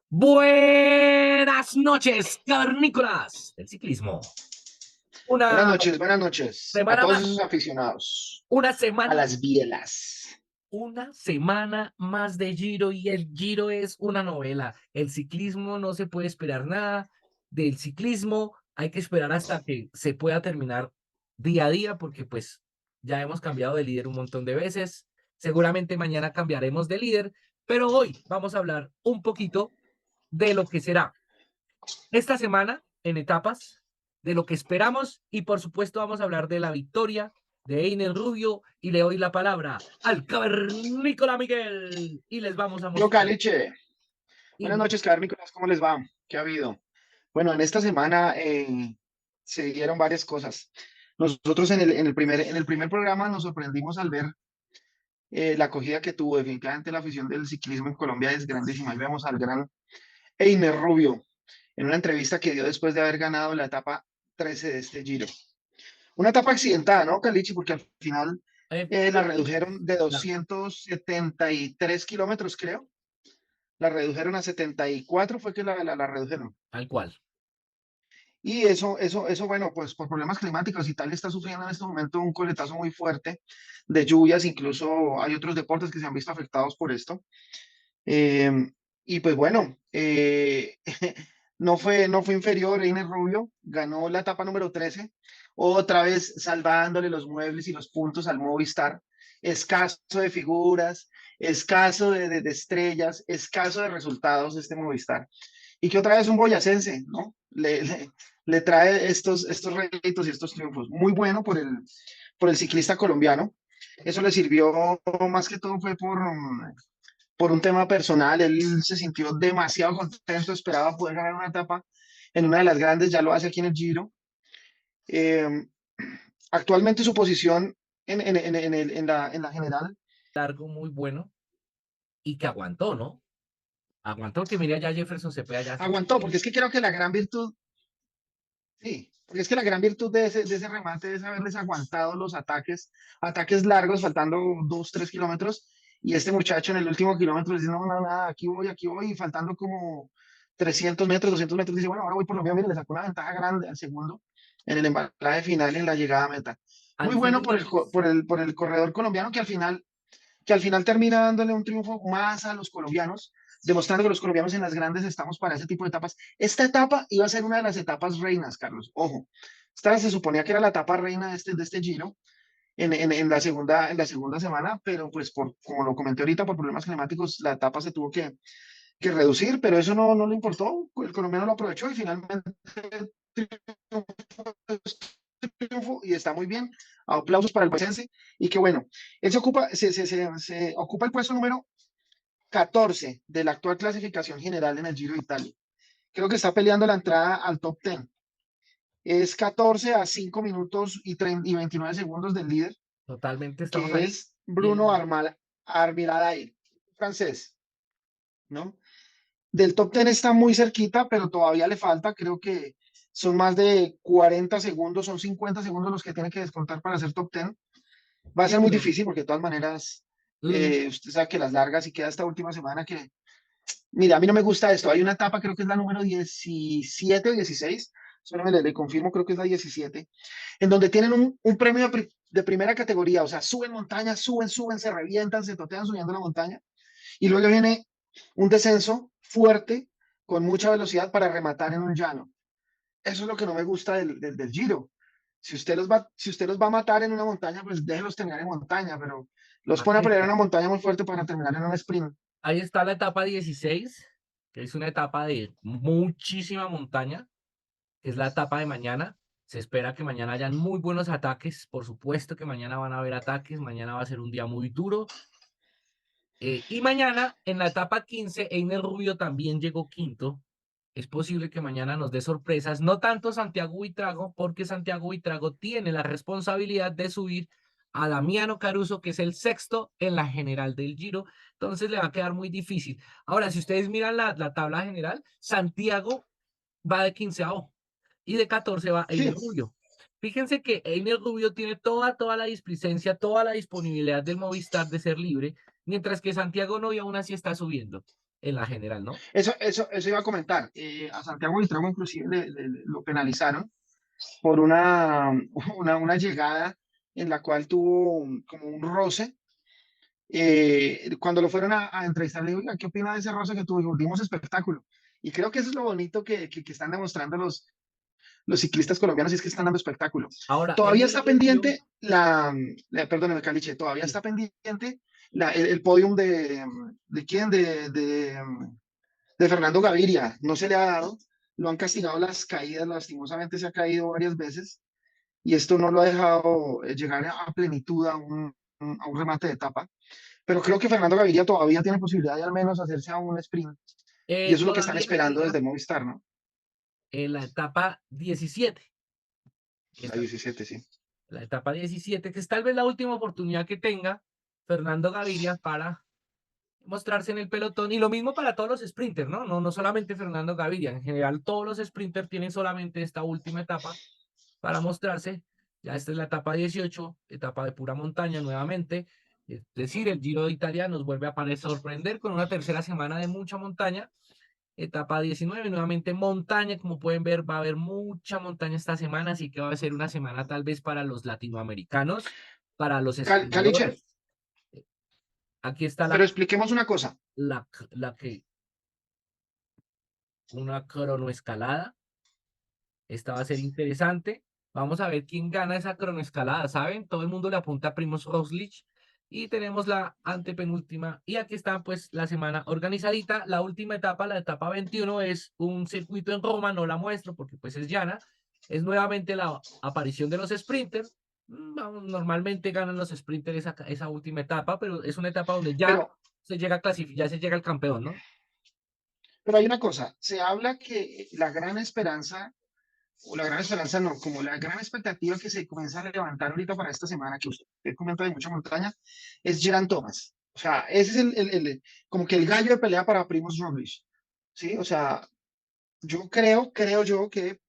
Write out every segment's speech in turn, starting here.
Buenas noches, cavernícolas del ciclismo. Una Buenas noches a semana todos más, esos aficionados una a semana, las bielas. una semana más de Giro y el Giro es una novela. El ciclismo no se puede esperar nada del ciclismo. Hay que esperar hasta que se pueda terminar día a día porque pues ya hemos cambiado de líder un montón de veces. Seguramente mañana cambiaremos de líder, pero hoy vamos a hablar un poquito de lo que será esta semana en etapas, de lo que esperamos y por supuesto vamos a hablar de la victoria de Einer Rubio y le doy la palabra al cavernícola Miguel y les vamos a Yo, mostrar. Caliche. Buenas Y noches, cavernícolas. ¿Cómo les va? ¿Qué ha habido? Bueno, en esta semana se dieron varias cosas. Nosotros en el primer programa nos sorprendimos al ver la acogida que tuvo. Definitivamente la afición del ciclismo en Colombia es grandísima. Ahí vemos al gran Einer Rubio en una entrevista que dio después de haber ganado la etapa 13 de este Giro. Una etapa accidentada, ¿no, Caliche? Porque al final eh, la redujeron de la- 273 kilómetros, creo. La redujeron a 74, fue que la redujeron. tal cual. Y eso, bueno, pues por problemas climáticos, Italia está sufriendo en este momento un coletazo muy fuerte de lluvias, incluso hay otros deportes que se han visto afectados por esto. Eh, y pues bueno, no fue inferior, Reiner Rubio ganó la etapa número 13, otra vez salvándole los muebles y los puntos al Movistar, escaso de figuras, escaso de estrellas, escaso de resultados este Movistar. Y que otra vez un boyacense, ¿no? Le trae estos réditos y estos triunfos. Muy bueno por el ciclista colombiano. Eso le sirvió más que todo fue por un tema personal. Él se sintió demasiado contento, esperaba poder ganar una etapa en una de las grandes, ya lo hace aquí en el Giro. Eh, Actualmente su posición en la general Largo muy bueno y que aguantó, ¿no? Aguantó que mira ya Jefferson Cepeda ya se aguantó, porque es que creo que la gran virtud, sí, porque es que la gran virtud de ese remate es haberles aguantado los ataques largos, faltando 2, 3 kilómetros, y este muchacho en el último kilómetro dice, no, no, nada, aquí voy, y faltando como 300 metros, 200 metros, dice, bueno, ahora voy por lo mío, mire, le sacó una ventaja grande al segundo en el embalaje final, en la llegada a meta. al Muy bueno por final. el, por el corredor colombiano que al final termina dándole un triunfo más a los colombianos, demostrando que los colombianos en las grandes estamos para ese tipo de etapas. Esta etapa iba a ser una de las etapas reinas, Carlos. Ojo, esta se suponía que era la etapa reina de este Giro en la segunda semana, pero pues como lo comenté ahorita, por problemas climáticos, la etapa se tuvo que reducir, pero eso no le importó. El colombiano lo aprovechó y finalmente triunfo y está muy bien. Aplausos para el Pacense. Y que bueno, él se ocupa el puesto número 14 de la actual clasificación general en el Giro de Italia. Creo que está peleando la entrada al top 10. Es 14 a 5 minutos y 29 segundos del líder, Totalmente estamos que ahí. es Y Bruno Armiladair, francés, ¿no? Del top 10 está muy cerquita, pero todavía le falta, creo que son más de 40 segundos, son 50 segundos los que tiene que descontar para ser top 10. Va a sí, ser muy pero difícil porque de todas maneras, mm, usted sabe que las largas y queda esta última semana que, mira, a mí no me gusta esto. Hay una etapa, creo que es la número 17 o 16, solo le confirmo, creo que es la 17, en donde tienen un premio de primera categoría, o sea, suben montañas, suben, se revientan, se totean subiendo la montaña, y luego viene un descenso fuerte, con mucha velocidad para rematar en un llano. Eso es lo que no me gusta del Giro. Si usted los va a matar en una montaña, pues déjelos terminar en montaña, pero los pone a ahí pelear en está. una montaña muy fuerte para terminar en un sprint. Ahí está la etapa 16, que es una etapa de muchísima montaña, que es la etapa de mañana. Se espera que mañana hayan muy buenos ataques. Por supuesto que mañana van a haber ataques. Mañana va a ser un día muy duro. Y mañana, en la etapa 15, Einer Rubio también llegó quinto. Es posible que mañana nos dé sorpresas. No tanto Santiago Buitrago, porque Santiago Buitrago tiene la responsabilidad de subir a Damiano Caruso, que es el sexto en la general del Giro. Entonces le va a quedar muy difícil. Ahora, si ustedes miran la tabla general, Santiago va de quinceavo y de 14 va Einer Sí, Rubio. Fíjense que Einer Rubio tiene toda la displicencia, toda la disponibilidad del Movistar de ser libre, mientras que Santiago no y aún así está subiendo. en la general, ¿no? Eso iba a comentar. A Santiago Buitrago inclusive lo penalizaron por una llegada en la cual tuvo como un roce. Cuando lo fueron a entrevistar, le digo, "Oiga, ¿qué opina de ese roce que tuvimos? Dimos espectáculo". Y creo que eso es lo bonito que están demostrando los ciclistas colombianos, y es que están dando espectáculo. Ahora, Todavía Emir está Rubio, pendiente perdóneme, Caliche, todavía sí, está pendiente el podium ¿de quién? De Fernando Gaviria. No se le ha dado, lo han castigado las caídas, lastimosamente se ha caído varias veces, y esto no lo ha dejado llegar a plenitud a un remate de etapa. Pero creo que Fernando Gaviria todavía tiene posibilidad de al menos hacerse a un sprint, y eso es lo que están todavía esperando queda desde Movistar, ¿no? en la etapa 17, La esta, 17, sí. la etapa 17, que es tal vez la última oportunidad que tenga Fernando Gaviria para mostrarse en el pelotón, y lo mismo para todos los sprinters, ¿no? No solamente Fernando Gaviria, en general todos los sprinters tienen solamente esta última etapa para mostrarse. Ya esta es la etapa 18, etapa de pura montaña nuevamente. Es decir, el Giro de Italia nos vuelve a sorprender con una tercera semana de mucha montaña. Etapa 19, nuevamente montaña, como pueden ver, va a haber mucha montaña esta semana, así que va a ser una semana tal vez para los latinoamericanos, para los Caliche, escaladores. Aquí está pero expliquemos una cosa. la que, una cronoescalada. Esta va a ser interesante. Vamos a ver quién gana esa cronoescalada, ¿saben? Todo el mundo le apunta a Primoz Roglic y tenemos la antepenúltima. Y aquí está, pues, la semana organizadita. La última etapa, la etapa 21, es un circuito en Roma, no la muestro porque, pues, es llana. Es nuevamente la aparición de los sprinters. Vamos, normalmente ganan los sprinters esa última etapa, pero es una etapa donde ya Pero, se llega a clasificar, ya se llega al campeón, ¿no? pero hay una cosa, se habla que la gran esperanza, o la gran esperanza no, como la gran expectativa que se comienza a levantar ahorita para esta semana, que usted comenta de mucha montaña, es Geraint Thomas. O sea, ese es como que el gallo de pelea para Primoz Roglic, ¿sí? O sea, creo yo que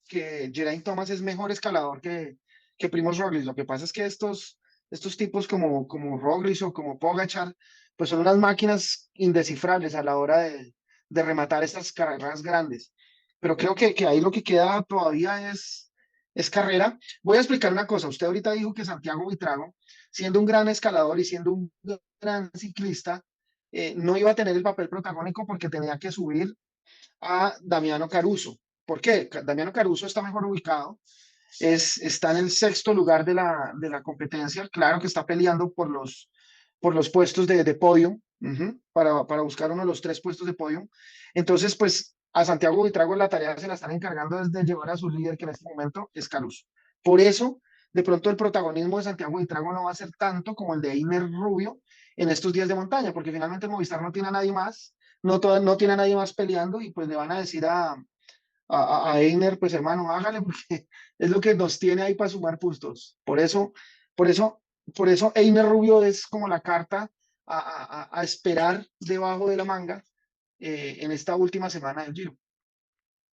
Geraint Thomas es mejor escalador que Primoz Roglic. Lo que pasa es que estos tipos como Roglic o como Pogacar, pues son unas máquinas indescifrables a la hora de rematar estas carreras grandes. Pero creo que ahí lo que queda todavía es carrera. Voy a explicar una cosa. Usted ahorita dijo que Santiago Buitrago, siendo un gran escalador y siendo un gran ciclista, no iba a tener el papel protagónico porque tenía que subir a Damiano Caruso. ¿Por qué? Damiano Caruso está mejor ubicado, está en el sexto lugar de la competencia, claro que está peleando por los puestos de podio, para buscar uno de los tres puestos de podio. Entonces, pues a Santiago Buitrago la tarea se la están encargando desde llevar a su líder, que en este momento es Caruso. Por eso, de pronto el protagonismo de Santiago Buitrago no va a ser tanto como el de Einer Rubio en estos días de montaña, porque finalmente Movistar no tiene a nadie más, no tiene a nadie más peleando, y pues le van a decir a Einer, pues hermano, hágale, porque es lo que nos tiene ahí para sumar puntos. Por eso, por eso Einer Rubio es como la carta a esperar debajo de la manga, en esta última semana del Giro.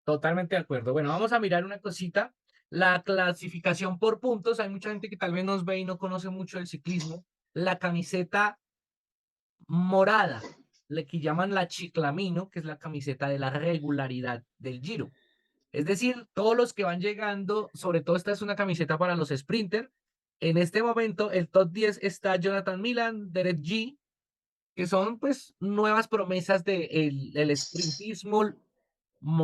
Totalmente de acuerdo. Bueno, vamos a mirar una cosita. La clasificación por puntos. Hay mucha gente que tal vez nos ve y no conoce mucho el ciclismo. La camiseta morada, le que llaman la Chiclamino, que es la camiseta de la regularidad del Giro. Es decir, todos los que van llegando, sobre todo esta es una camiseta para los sprinters. En este momento, el top 10 está Jonathan Milan, Derek G, que son pues nuevas promesas del el sprintismo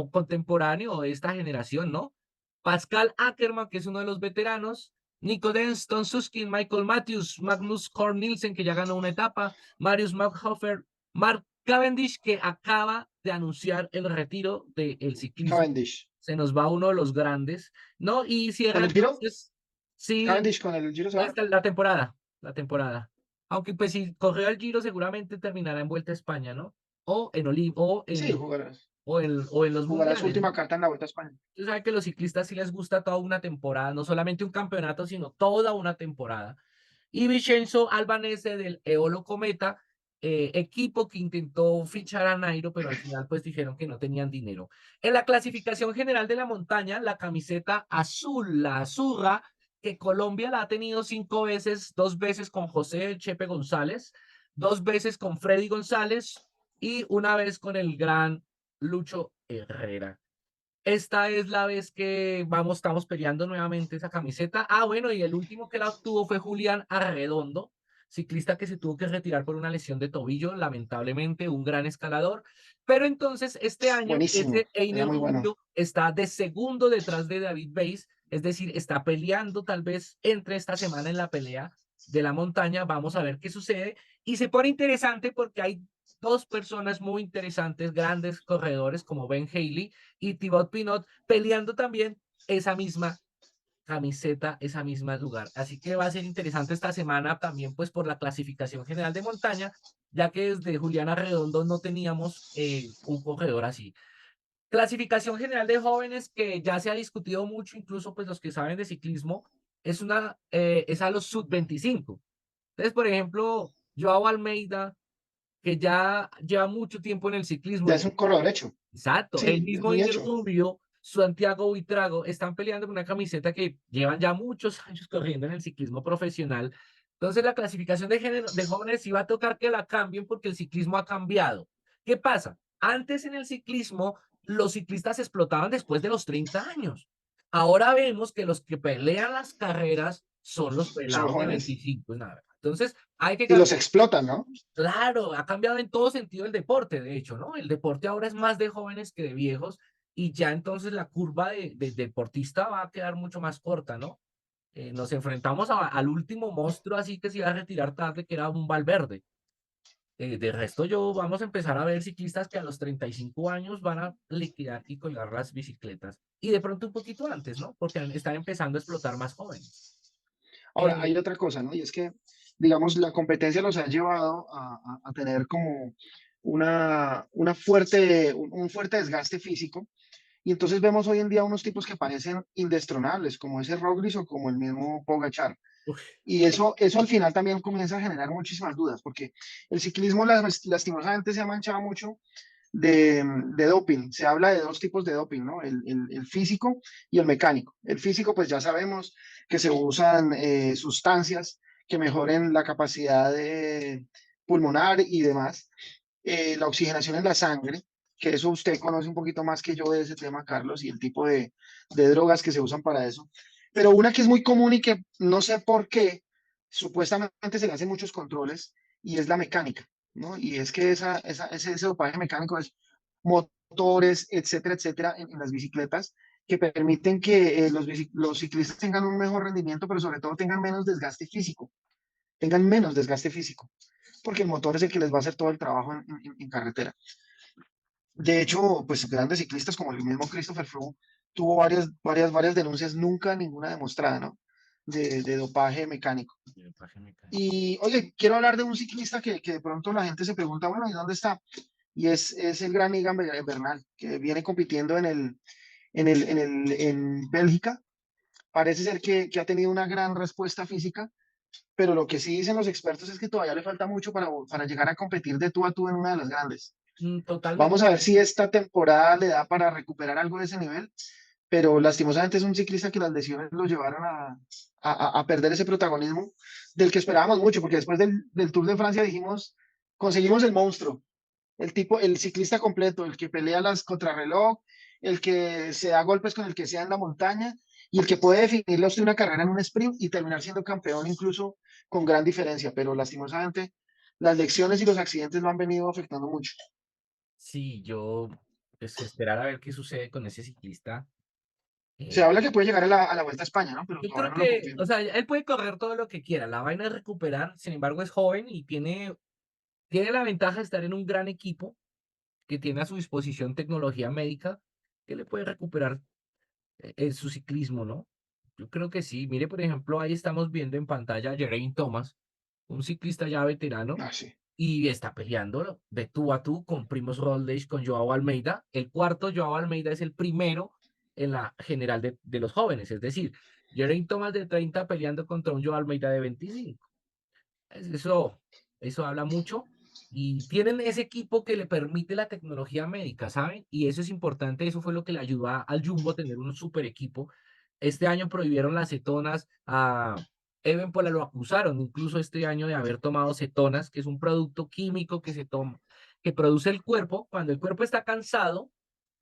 contemporáneo de esta generación, ¿no? Pascal Ackermann, que es uno de los veteranos, Nico Denz, Tom Suskin, Michael Matthews, Magnus Korn Nielsen, que ya ganó una etapa, Marius Markhofer, Mark Cavendish, que acaba de anunciar el retiro del ciclismo. Cavendish. Se nos va uno de los grandes, ¿no? Y ¿Con cierra el Giro? entonces, sí, Cavendish con el Giro se va. hasta la temporada, la temporada. Aunque pues si corrió el Giro seguramente terminará en Vuelta a España, ¿no? O en Sí, o en los jugará su mundiales, última ¿no? carta en la Vuelta a España. Tú sabes que a los ciclistas sí les gusta toda una temporada, no solamente un campeonato, sino toda una temporada. Y Vincenzo Albanese del Eolo Cometa, equipo que intentó fichar a Nairo, pero al final pues dijeron que no tenían dinero. En la clasificación general de la montaña, la camiseta azul, la azurra, que Colombia la ha tenido 5 veces, 2 veces con José Chepe González, 2 veces con Freddy González, y una vez con el gran Lucho Herrera. Esta es la vez que estamos peleando nuevamente esa camiseta. Ah, bueno, y el último que la obtuvo fue Julián Arredondo, ciclista que se tuvo que retirar por una lesión de tobillo, lamentablemente, un gran escalador. Pero entonces este año Buenísimo, ese era Einer muy bueno. Rubio está de segundo detrás de David Weiss, es decir, está peleando tal vez entre esta semana en la pelea de la montaña. Vamos a ver qué sucede. Y se pone interesante porque hay dos personas muy interesantes, grandes corredores como Ben Haley y Thibaut Pinot peleando también esa misma camiseta, esa misma lugar. Así que va a ser interesante esta semana también, pues por la clasificación general de montaña, ya que desde Juliana Redondo no teníamos un corredor así. Clasificación general de jóvenes que ya se ha discutido mucho, incluso pues los que saben de ciclismo, es a los sub-25. Entonces, por ejemplo, Joao Almeida, que ya lleva mucho tiempo en el ciclismo, Ya es un corredor hecho. exacto, el Sí, es mismo muy Iner hecho. Rubio, Santiago Buitrago, están peleando por una camiseta que llevan ya muchos años corriendo en el ciclismo profesional. Entonces, la clasificación de género de jóvenes sí va a tocar que la cambien porque el ciclismo ha cambiado. ¿Qué pasa? Antes en el ciclismo, los ciclistas explotaban después de los 30 años. Ahora vemos que los que pelean las carreras son los Son los pelados de jóvenes. 25 y nada. Entonces, hay que Y los cambiar. explotan, ¿no? Claro, ha cambiado en todo sentido el deporte, de hecho, ¿no? El deporte ahora es más de jóvenes que de viejos y ya entonces la curva de deportista va a quedar mucho más corta, ¿no? Nos enfrentamos al último monstruo así que se iba a retirar tarde, que era un Valverde. De resto, vamos a empezar a ver ciclistas que a los 35 años van a liquidar y colgar las bicicletas. Y de pronto un poquito antes, ¿no? Porque están empezando a explotar más jóvenes. Ahora, Eh, hay otra cosa, ¿no? Y es que, digamos, la competencia los ha llevado a tener como un fuerte desgaste físico. Y entonces vemos hoy en día unos tipos que parecen indestronables, como ese Roglic o como el mismo Pogachar. uf, Y eso al final también comienza a generar muchísimas dudas, porque el ciclismo lastimosamente se ha manchado mucho de doping. Se habla de dos tipos de doping, ¿no? El físico y el mecánico. El físico, pues ya sabemos que se usan sustancias que mejoren la capacidad pulmonar y demás. La oxigenación en la sangre, que eso usted conoce un poquito más que yo de ese tema, Carlos, y el tipo de drogas que se usan para eso. Pero una que es muy común y que no sé por qué, supuestamente se le hacen muchos controles, y es la mecánica, ¿no? Y es que ese dopaje mecánico es motores, etcétera, etcétera, en las bicicletas, que permiten que los ciclistas tengan un mejor rendimiento, pero sobre todo tengan menos desgaste físico, porque el motor es el que les va a hacer todo el trabajo en carretera. De hecho, pues grandes ciclistas como el mismo Christopher Froome tuvo varias denuncias, nunca ninguna demostrada, ¿no? De dopaje mecánico. Y oye, quiero hablar de un ciclista que de pronto la gente se pregunta, bueno, ¿y dónde está? Y es el gran Egan Bernal, que viene compitiendo en Bélgica. Parece ser que ha tenido una gran respuesta física, pero lo que sí dicen los expertos es que todavía le falta mucho para llegar a competir de tú a tú en una de las grandes. Vamos totalmente. a ver si esta temporada le da para recuperar algo de ese nivel, pero lastimosamente es un ciclista que las lesiones lo llevaron a perder ese protagonismo del que esperábamos mucho, porque después del Tour de Francia dijimos, conseguimos el monstruo, el tipo, el ciclista completo, el que pelea las contrarreloj, el que se da golpes con el que sea en la montaña y el que puede definirle a usted una carrera en un sprint y terminar siendo campeón incluso con gran diferencia, pero lastimosamente las lecciones y los accidentes lo han venido afectando mucho. Sí, pues, esperar a ver qué sucede con ese ciclista. Se Eh, habla que puede llegar a la Vuelta a España, ¿no? Pero yo todavía creo no lo que, o confirmo. sea, él puede correr todo lo que quiera. La vaina es recuperar. Sin embargo, es joven y tiene la ventaja de estar en un gran equipo que tiene a su disposición tecnología médica que le puede recuperar su ciclismo, ¿no? Yo creo que sí. Mire, por ejemplo, ahí estamos viendo en pantalla a Geraint Thomas, un ciclista ya veterano, Ah, sí. y está peleando de tú a tú con Primoz Roglic, con Joao Almeida. El cuarto, Joao Almeida, es el primero en la general de los jóvenes, es decir, Geraint Thomas de 30 peleando contra un Joao Almeida de 25. Eso habla mucho y tienen ese equipo que le permite la tecnología médica, ¿saben? Y eso es importante, eso fue lo que le ayudó al Jumbo a tener un super equipo. Este año prohibieron las cetonas, a Evenepoel lo acusaron incluso este año de haber tomado cetonas, que es un producto químico que se toma, que produce el cuerpo. Cuando el cuerpo está cansado,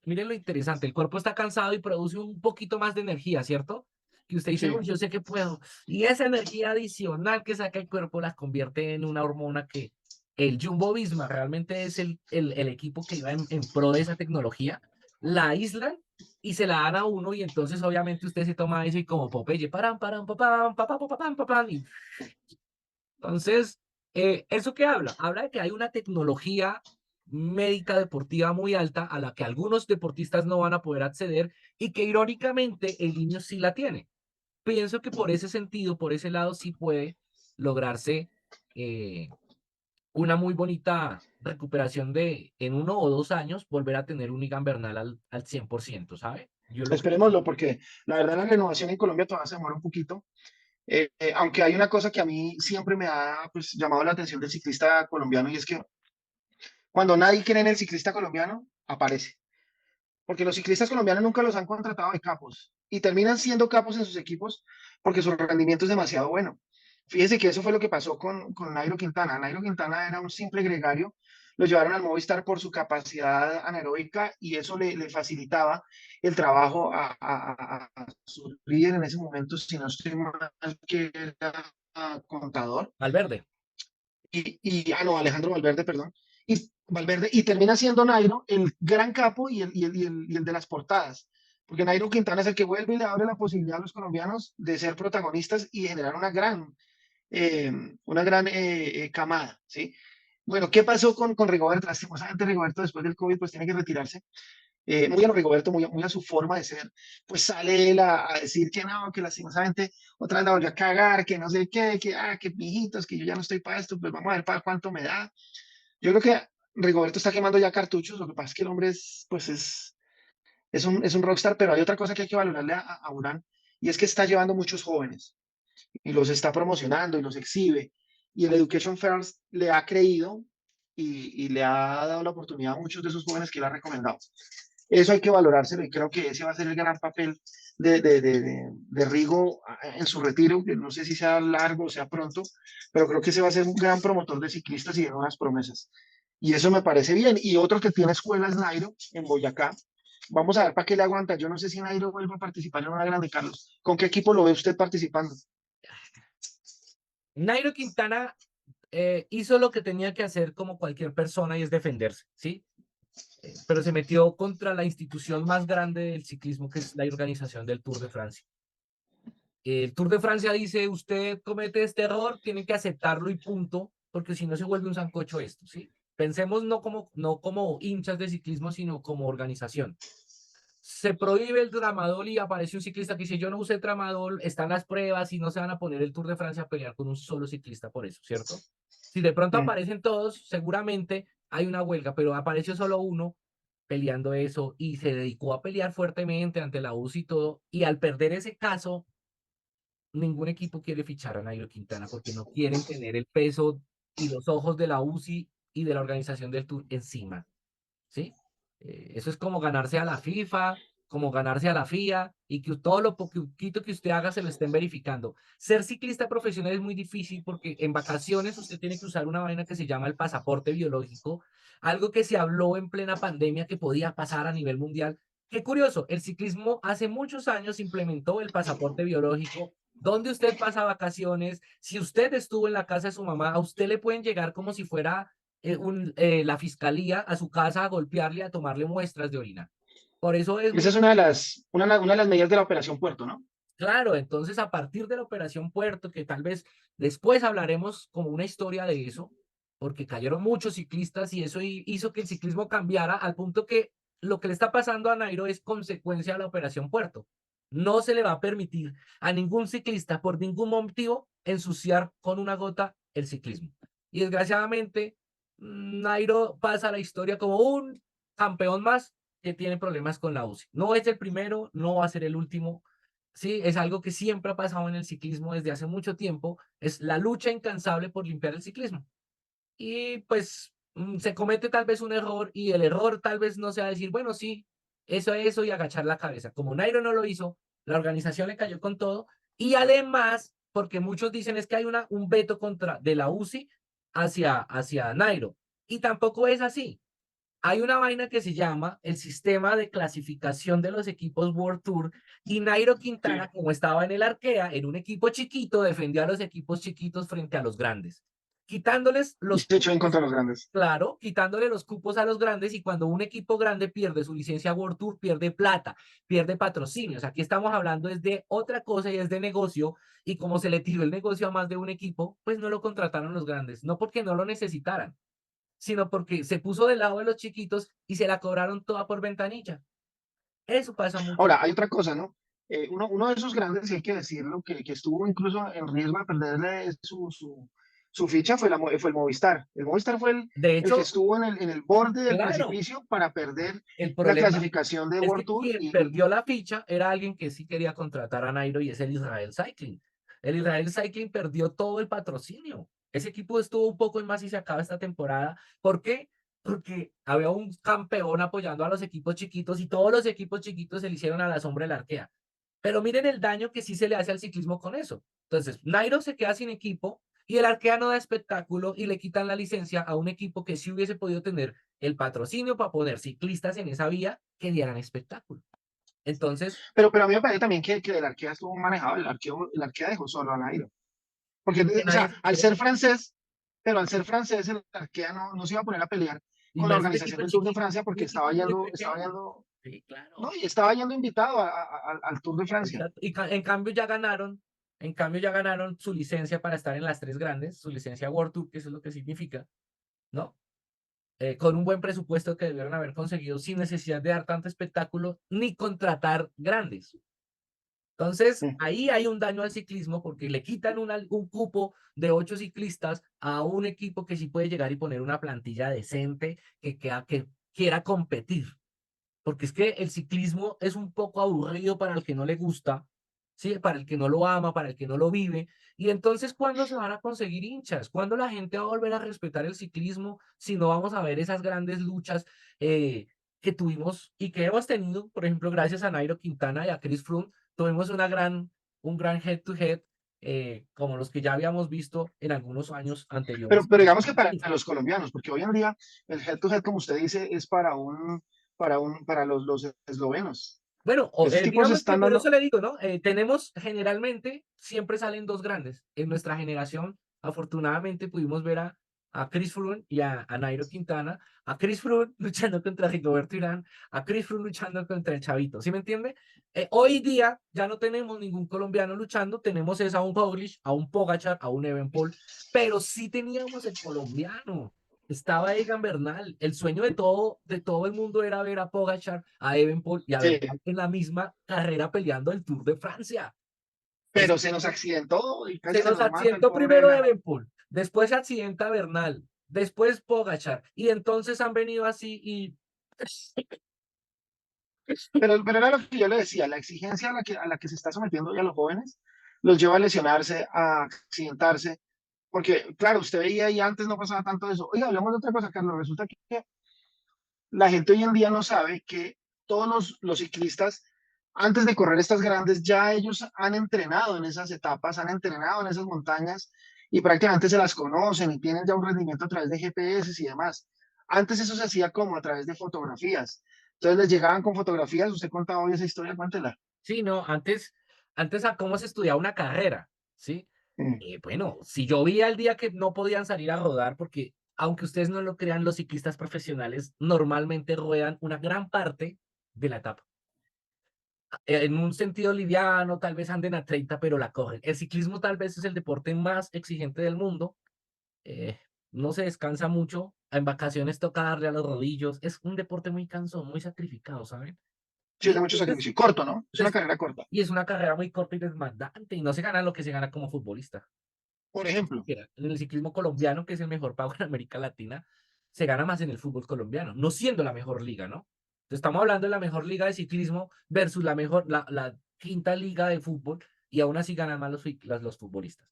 miren lo interesante, el cuerpo está cansado y produce un poquito más de energía, ¿cierto? Que usted dice, Sí. uy, yo sé que puedo. Y esa energía adicional que saca el cuerpo la convierte en una hormona que el Jumbo Visma realmente es el equipo que iba en pro de esa tecnología. La aíslan y se la dan a uno, y entonces obviamente usted se toma eso y como Popeye, param, param, papam, papam, papam, papam, y entonces, ¿eso qué habla? Habla de que hay una tecnología médica deportiva muy alta a la que algunos deportistas no van a poder acceder y que irónicamente el niño sí la tiene. Pienso que por ese sentido, por ese lado, sí puede lograrse eh, una muy bonita recuperación de en 1 o 2 años volver a tener un Igan Bernal al 100%, ¿sabe? Yo lo creo. Esperémoslo, porque la verdad la renovación en Colombia todavía se demora un poquito. Aunque hay una cosa que a mí siempre me ha pues, llamado la atención del ciclista colombiano y es que cuando nadie cree en el ciclista colombiano, aparece. Porque los ciclistas colombianos nunca los han contratado de capos y terminan siendo capos en sus equipos porque su rendimiento es demasiado bueno. Fíjese que eso fue lo que pasó con Nairo Quintana. Nairo Quintana era un simple gregario, lo llevaron al Movistar por su capacidad anaeróbica y eso le facilitaba el trabajo a su líder en ese momento, si no estoy mal, que era contador Valverde. no, Alejandro Valverde, perdón, y termina siendo Nairo el gran capo y el de las portadas, porque Nairo Quintana es el que vuelve y le abre la posibilidad a los colombianos de ser protagonistas y generar eh, camada, ¿sí? Bueno, ¿qué pasó con Rigoberto? Lastimosamente Rigoberto después del COVID pues tiene que retirarse, muy a lo Rigoberto, muy a su forma de ser, pues sale él a decir que no, que lastimosamente otra vez la volvió a cagar, que no sé qué, que mijitos, que yo ya no estoy para esto, pues vamos a ver para cuánto me da. Yo creo que Rigoberto está quemando ya cartuchos, lo que pasa es que el hombre es un rockstar, pero hay otra cosa que hay que valorarle a Urán, y es que está llevando muchos jóvenes, y los está promocionando, y los exhibe, y el Education First le ha creído, y le ha dado la oportunidad a muchos de esos jóvenes que le ha recomendado. Eso hay que valorárselo y creo que ese va a ser el gran papel de Rigo en su retiro, que no sé si sea largo o sea pronto, pero creo que ese va a ser un gran promotor de ciclistas y de nuevas promesas. Y eso me parece bien. Y otro que tiene escuela es Nairo en Boyacá. Vamos a ver para qué le aguanta. Yo no sé si Nairo vuelve a participar en una grande, Carlos. ¿Con qué equipo lo ve usted participando? Nairo Quintana hizo lo que tenía que hacer como cualquier persona, y es defenderse, ¿sí? Pero se metió contra la institución más grande del ciclismo, que es la organización del Tour de Francia. El Tour de Francia dice, usted comete este error, tiene que aceptarlo y punto, porque si no se vuelve un sancocho esto, ¿sí? Pensemos no como hinchas de ciclismo, sino como organización. Se prohíbe el tramadol y aparece un ciclista que dice, yo no usé tramadol, están las pruebas y no se van a poner el Tour de Francia a pelear con un solo ciclista por eso, ¿cierto? Si de pronto Mm. aparecen todos, seguramente hay una huelga, pero apareció solo uno peleando eso y se dedicó a pelear fuertemente ante la UCI y todo, y al perder ese caso, ningún equipo quiere fichar a Nairo Quintana porque no quieren tener el peso y los ojos de la UCI y de la organización del Tour encima, ¿sí? Eso es como ganarse a la FIFA, como ganarse a la FIA y que todo lo poquito que usted haga se lo estén verificando. Ser ciclista profesional es muy difícil porque en vacaciones usted tiene que usar una vaina que se llama el pasaporte biológico, algo que se habló en plena pandemia que podía pasar a nivel mundial. Qué curioso, el ciclismo hace muchos años implementó el pasaporte biológico. Donde usted pasa vacaciones, si usted estuvo en la casa de su mamá, a usted le pueden llegar como si fuera la fiscalía a su casa a golpearle, a tomarle muestras de orina. Por eso es Esa muy es una de las medidas de la Operación Puerto, ¿no? claro. Entonces, a partir de la Operación Puerto, que tal vez después hablaremos como una historia de eso, porque cayeron muchos ciclistas y eso hizo que el ciclismo cambiara al punto que lo que le está pasando a Nairo es consecuencia de la Operación Puerto. No se le va a permitir a ningún ciclista por ningún motivo ensuciar con una gota el ciclismo. Y desgraciadamente, Nairo pasa a la historia como un campeón más que tiene problemas con la UCI. No es el primero, no va a ser el último. Sí, es algo que siempre ha pasado en el ciclismo desde hace mucho tiempo, es la lucha incansable por limpiar el ciclismo. Y pues se comete tal vez un error y el error tal vez no sea decir, bueno, sí, eso y agachar la cabeza. Como Nairo no lo hizo, la organización le cayó con todo y además, porque muchos dicen es que hay un veto contra de la UCI hacia Nairo. Y tampoco es así. Hay una vaina que se llama el sistema de clasificación de los equipos World Tour y Nairo Sí. Quintana, como estaba en el Arkea, en un equipo chiquito, defendió a los equipos chiquitos frente a los grandes, quitándoles Y los se echó en cupos, contra de los grandes. claro, quitándole los cupos a los grandes y cuando un equipo grande pierde su licencia World Tour, pierde plata, pierde patrocinios. Aquí estamos hablando es de otra cosa y es de negocio y como se le tiró el negocio a más de un equipo, pues no lo contrataron los grandes, no porque no lo necesitaran sino porque se puso del lado de los chiquitos y se la cobraron toda por ventanilla. Eso pasa mucho. Ahora, hay otra cosa, ¿no? Uno de esos grandes, y hay que decirlo, que estuvo incluso en riesgo de perderle su ficha fue el Movistar. El Movistar fue De el que hecho, estuvo en el borde del claro, precipicio para perder el la problema clasificación de es World que Tour quien perdió la ficha era alguien que sí quería contratar a Nairo y es el Israel Cycling. El Israel Cycling perdió todo el patrocinio. Ese equipo estuvo un poco en más y se acaba esta temporada. ¿Por qué? Porque había un campeón apoyando a los equipos chiquitos y todos los equipos chiquitos se le hicieron a la sombra del Arkea. Pero miren el daño que sí se le hace al ciclismo con eso. Entonces, Nairo se queda sin equipo y el Arkea no da espectáculo y le quitan la licencia a un equipo que sí hubiese podido tener el patrocinio para poner ciclistas en esa vía que dieran espectáculo. Entonces, pero a mí me parece también que el Arkea estuvo manejado, el Arkea dejó solo a Nairo. Porque, que o nadie sea, se al quiere ser meter. francés, pero al ser francés, el Arkea no se iba a poner a pelear Y con la más un organización equipo del Tour de chiquito, Francia un porque equipo muy pequeño. Sí, no, claro. y estaba yendo invitado al Tour de Francia. Exacto. Y en cambio ya ganaron su licencia para estar en las tres grandes, su licencia World Tour, que eso es lo que significa, ¿no? Con un buen presupuesto que debieron haber conseguido sin necesidad de dar tanto espectáculo ni contratar grandes. Entonces, Sí. ahí hay un daño al ciclismo porque le quitan un cupo de 8 ciclistas a un equipo que sí puede llegar y poner una plantilla decente que quiera competir. Porque es que el ciclismo es un poco aburrido para el que no le gusta, ¿sí? Para el que no lo ama, para el que no lo vive. Y entonces, ¿cuándo se van a conseguir hinchas? ¿Cuándo la gente va a volver a respetar el ciclismo si no vamos a ver esas grandes luchas que tuvimos y que hemos tenido, por ejemplo, gracias a Nairo Quintana y a Chris Froome, tuvimos un gran head-to-head como los que ya habíamos visto en algunos años anteriores. Pero digamos que para los colombianos, porque hoy en día el head to head, como usted dice, es para los eslovenos. Bueno, Esos tipos digamos que están por eso dando, le digo, ¿no? Tenemos generalmente, siempre salen dos grandes. En nuestra generación, afortunadamente, pudimos ver a Chris Froome y a Nairo Quintana. A Chris Froome luchando contra Rigoberto Urán, a Chris Froome luchando contra el Chavito, ¿sí me entiende? Hoy día ya no tenemos ningún colombiano luchando, tenemos es a un Roglic, a un Pogacar, a un Evenepoel, pero sí teníamos el colombiano. Estaba Egan Bernal. El sueño de todo el mundo era ver a Pogacar, a Evenepoel y a sí, Bernal en la misma carrera peleando el Tour de Francia. Es- pero se nos accidentó y casi se se nos nos mata el accidentó pobre primero Egan. Evenepoel, después se accidenta Bernal, después Pogacar y entonces han venido así y Pero era lo que yo le decía, la exigencia a la que se está sometiendo hoy a los jóvenes los lleva a lesionarse, a accidentarse, porque claro, usted veía y antes no pasaba tanto eso. Oiga, hablamos de otra cosa, Carlos. Resulta que la gente hoy en día no sabe que todos los ciclistas, antes de correr estas grandes, ya ellos han entrenado en esas etapas, han entrenado en esas montañas y prácticamente se las conocen y tienen ya un rendimiento a través de GPS y demás. Antes eso se hacía como a través de fotografías. Entonces les llegaban con fotografías, usted contaba hoy esa historia, cuéntela. sí, no, antes a cómo se estudiaba una carrera, ¿sí? Mm. Bueno, si llovía el día que no podían salir a rodar, porque aunque ustedes no lo crean, los ciclistas profesionales normalmente ruedan una gran parte de la etapa. En un sentido liviano, tal vez anden a 30, pero la cogen. El ciclismo tal vez es el deporte más exigente del mundo. eh, no se descansa mucho. En vacaciones toca darle a los rodillos. Es un deporte muy cansón, muy sacrificado, ¿saben? Sí, es Y de mucho entonces, sacrificio. Corto, ¿no? Es una des- carrera corta. y es una carrera muy corta y demandante, y no se gana lo que se gana como futbolista. Por ejemplo, Mira, en el ciclismo colombiano, que es el mejor pago en América Latina, se gana más en el fútbol colombiano, no siendo la mejor liga, ¿no? Entonces, estamos hablando de la mejor liga de ciclismo versus la quinta liga de fútbol, y aún así ganan más los futbolistas.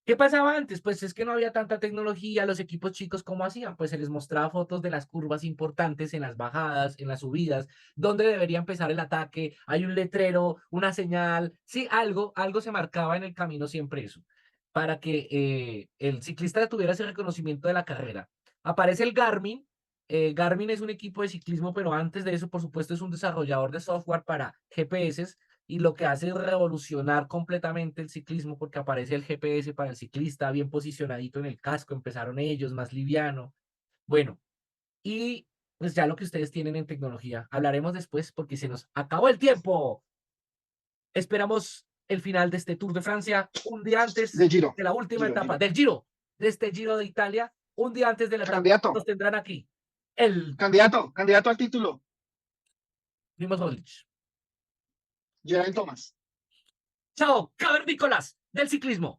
¿Qué pasaba antes? Pues es que no había tanta tecnología, los equipos chicos, ¿cómo hacían? Pues se les mostraba fotos de las curvas importantes en las bajadas, en las subidas, dónde debería empezar el ataque, hay un letrero, una señal, sí, algo se marcaba en el camino siempre eso para que el ciclista tuviera ese reconocimiento de la carrera. Aparece el Garmin. Garmin es un equipo de ciclismo, pero antes de eso, por supuesto, es un desarrollador de software para GPS y lo que hace es revolucionar completamente el ciclismo porque aparece el GPS para el ciclista bien posicionadito en el casco. Empezaron ellos, más liviano. Bueno, y pues ya lo que ustedes tienen en tecnología. Hablaremos después porque se nos acabó el tiempo. Esperamos el final de este Tour de Francia un día De antes Giro, de la última Giro, etapa Giro. del Giro, de este Giro de Italia, un día antes de la etapa. Candidato, Nos tendrán aquí el candidato al título, Primoz Roglic. Geraint Thomas. Chao, cavernícolas del ciclismo.